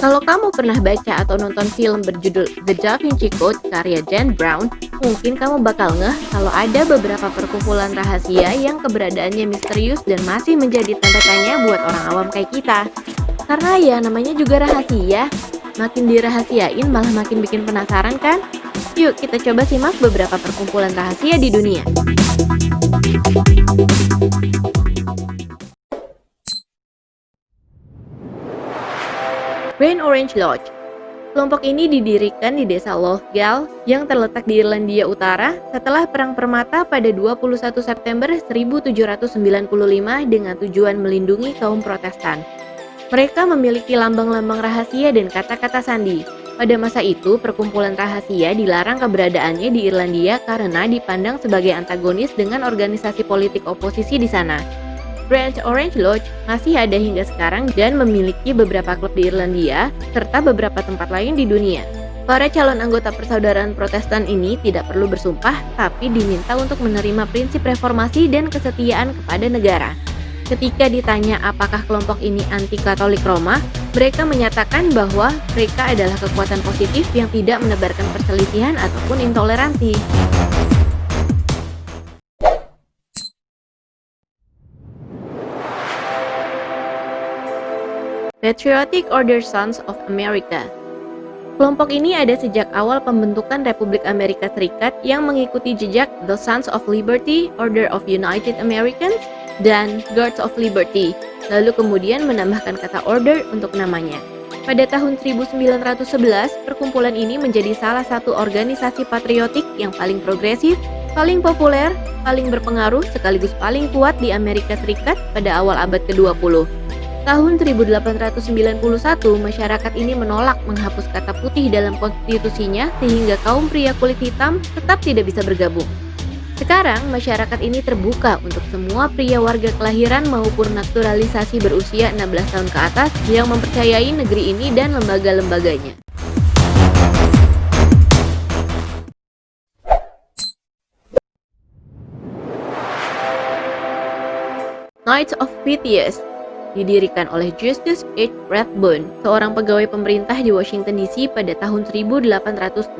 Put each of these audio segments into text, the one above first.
Kalau kamu pernah baca atau nonton film berjudul The Da Vinci Code karya Dan Brown, mungkin kamu bakal ngeh kalau ada beberapa perkumpulan rahasia yang keberadaannya misterius dan masih menjadi tanda tanya buat orang awam kayak kita. Karena ya namanya juga rahasia, makin dirahasiain malah makin bikin penasaran kan? Yuk kita coba simak beberapa perkumpulan rahasia di dunia. Grand Orange Lodge. Kelompok ini didirikan di desa Lothgal yang terletak di Irlandia Utara setelah Perang Permata pada 21 September 1795 dengan tujuan melindungi kaum Protestan. Mereka memiliki lambang-lambang rahasia dan kata-kata sandi. Pada masa itu, perkumpulan rahasia dilarang keberadaannya di Irlandia karena dipandang sebagai antagonis dengan organisasi politik oposisi di sana. Grand Orange Lodge masih ada hingga sekarang dan memiliki beberapa klub di Irlandia serta beberapa tempat lain di dunia. Para calon anggota persaudaraan Protestan ini tidak perlu bersumpah, tapi diminta untuk menerima prinsip reformasi dan kesetiaan kepada negara. Ketika ditanya apakah kelompok ini anti-Katolik Roma, mereka menyatakan bahwa mereka adalah kekuatan positif yang tidak menebarkan perselisihan ataupun intoleransi. Patriotic Order Sons of America. Kelompok ini ada sejak awal pembentukan Republik Amerika Serikat yang mengikuti jejak The Sons of Liberty, Order of United Americans, dan Guards of Liberty, lalu kemudian menambahkan kata order untuk namanya. Pada tahun 1911, perkumpulan ini menjadi salah satu organisasi patriotik yang paling progresif, paling populer, paling berpengaruh, sekaligus paling kuat di Amerika Serikat pada awal abad ke-20. Tahun 1891, masyarakat ini menolak menghapus kata putih dalam konstitusinya sehingga kaum pria kulit hitam tetap tidak bisa bergabung. Sekarang, masyarakat ini terbuka untuk semua pria warga kelahiran maupun naturalisasi berusia 16 tahun ke atas yang mempercayai negeri ini dan lembaga-lembaganya. Knights of Pythias didirikan oleh Justus H. Rathbone, seorang pegawai pemerintah di Washington DC pada tahun 1864.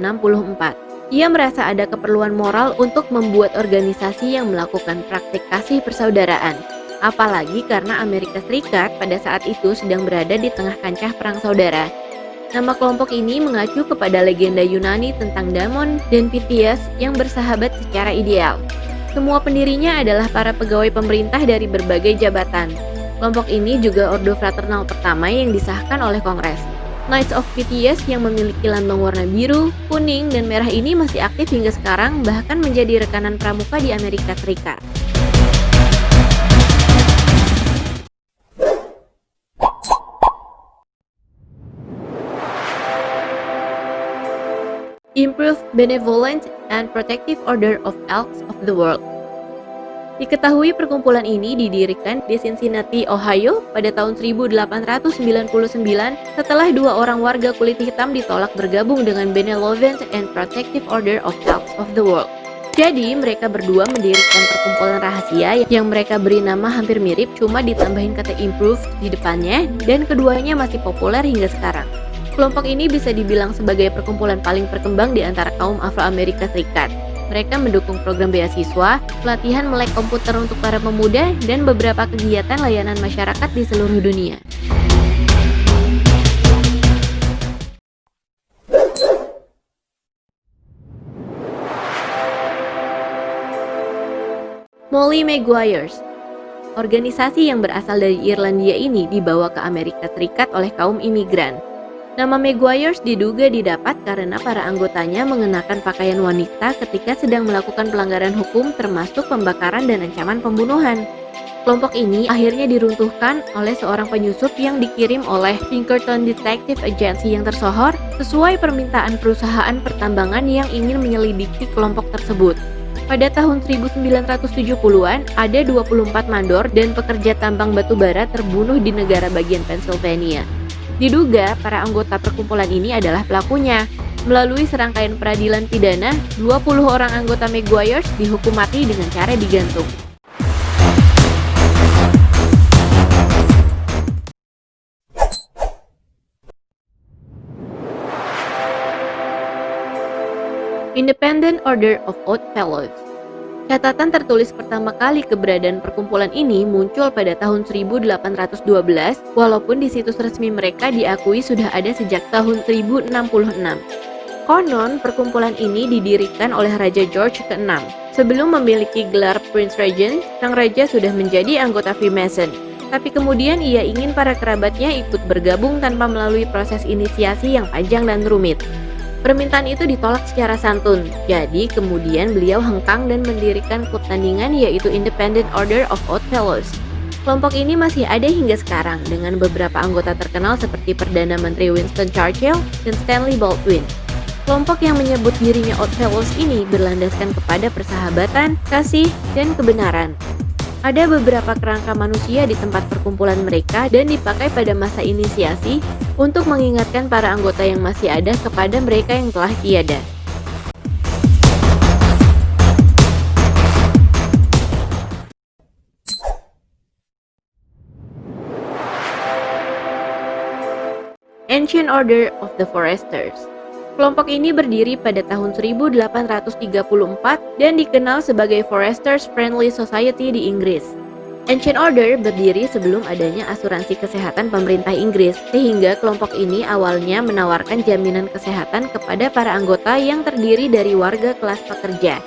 Ia merasa ada keperluan moral untuk membuat organisasi yang melakukan praktik kasih persaudaraan, apalagi karena Amerika Serikat pada saat itu sedang berada di tengah kancah perang saudara. Nama kelompok ini mengacu kepada legenda Yunani tentang Damon dan Pythias yang bersahabat secara ideal. Semua pendirinya adalah para pegawai pemerintah dari berbagai jabatan. Kelompok ini juga ordo fraternal pertama yang disahkan oleh Kongres. Knights of Pythias yang memiliki lambang warna biru, kuning, dan merah ini masih aktif hingga sekarang, bahkan menjadi rekanan pramuka di Amerika Serikat. Improved Benevolent and Protective Order of Elks of the World. Diketahui perkumpulan ini didirikan di Cincinnati, Ohio pada tahun 1899 setelah dua orang warga kulit hitam ditolak bergabung dengan Benevolent and Protective Order of Elks of the World. Jadi mereka berdua mendirikan perkumpulan rahasia yang mereka beri nama hampir mirip, cuma ditambahin kata improved di depannya, dan keduanya masih populer hingga sekarang. Kelompok ini bisa dibilang sebagai perkumpulan paling berkembang di antara kaum Afro-Amerika Serikat. Mereka mendukung program beasiswa, pelatihan melek komputer untuk para pemuda, dan beberapa kegiatan layanan masyarakat di seluruh dunia. Molly Maguires. Organisasi yang berasal dari Irlandia ini dibawa ke Amerika Serikat oleh kaum imigran. Nama Maguires diduga didapat karena para anggotanya mengenakan pakaian wanita ketika sedang melakukan pelanggaran hukum termasuk pembakaran dan ancaman pembunuhan. Kelompok ini akhirnya diruntuhkan oleh seorang penyusup yang dikirim oleh Pinkerton Detective Agency yang tersohor sesuai permintaan perusahaan pertambangan yang ingin menyelidiki kelompok tersebut. Pada tahun 1970-an, ada 24 mandor dan pekerja tambang batubara terbunuh di negara bagian Pennsylvania. Diduga para anggota perkumpulan ini adalah pelakunya. Melalui serangkaian peradilan pidana, 20 orang anggota Maguires dihukum mati dengan cara digantung. Independent Order of Odd Fellows. Catatan tertulis pertama kali keberadaan perkumpulan ini muncul pada tahun 1812, walaupun di situs resmi mereka diakui sudah ada sejak tahun 1066. Konon, perkumpulan ini didirikan oleh Raja George ke-6. Sebelum memiliki gelar Prince Regent, sang raja sudah menjadi anggota Freemason. Tapi kemudian ia ingin para kerabatnya ikut bergabung tanpa melalui proses inisiasi yang panjang dan rumit. Permintaan itu ditolak secara santun, jadi kemudian beliau hengkang dan mendirikan klub tandingan yaitu Independent Order of Odd Fellows. Kelompok ini masih ada hingga sekarang dengan beberapa anggota terkenal seperti Perdana Menteri Winston Churchill dan Stanley Baldwin. Kelompok yang menyebut dirinya Odd Fellows ini berlandaskan kepada persahabatan, kasih, dan kebenaran. Ada beberapa kerangka manusia di tempat perkumpulan mereka dan dipakai pada masa inisiasi untuk mengingatkan para anggota yang masih ada kepada mereka yang telah tiada. Ancient Order of the Foresters. Kelompok ini berdiri pada tahun 1834 dan dikenal sebagai Foresters Friendly Society di Inggris. Ancient Order berdiri sebelum adanya asuransi kesehatan pemerintah Inggris, sehingga kelompok ini awalnya menawarkan jaminan kesehatan kepada para anggota yang terdiri dari warga kelas pekerja.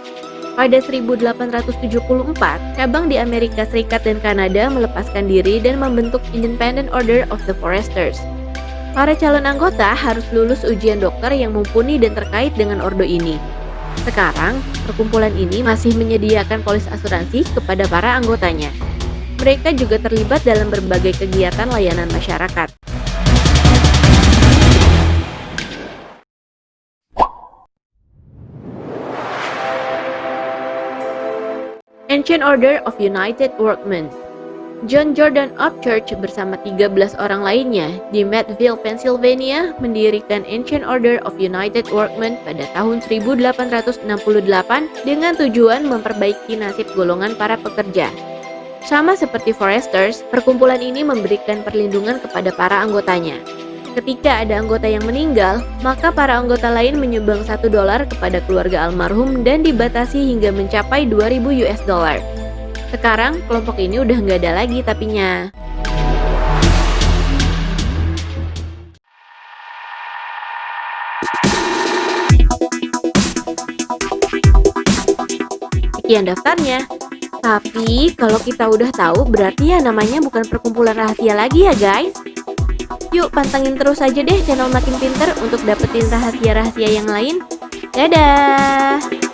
Pada 1874, cabang di Amerika Serikat dan Kanada melepaskan diri dan membentuk Independent Order of the Foresters. Para calon anggota harus lulus ujian dokter yang mumpuni dan terkait dengan ordo ini. Sekarang, perkumpulan ini masih menyediakan polis asuransi kepada para anggotanya. Mereka juga terlibat dalam berbagai kegiatan layanan masyarakat. Ancient Order of United Workmen. John Jordan Upchurch bersama 13 orang lainnya di Meadville, Pennsylvania mendirikan Ancient Order of United Workmen pada tahun 1868 dengan tujuan memperbaiki nasib golongan para pekerja. Sama seperti Foresters, perkumpulan ini memberikan perlindungan kepada para anggotanya. Ketika ada anggota yang meninggal, maka para anggota lain menyumbang $1 kepada keluarga almarhum dan dibatasi hingga mencapai $2.000. Sekarang, kelompok ini udah nggak ada lagi tapinya. Sekian daftarnya. Tapi, kalau kita udah tahu, berarti ya namanya bukan perkumpulan rahasia lagi ya guys. Yuk, pantengin terus aja deh channel Makin Pinter untuk dapetin rahasia-rahasia yang lain. Dadah!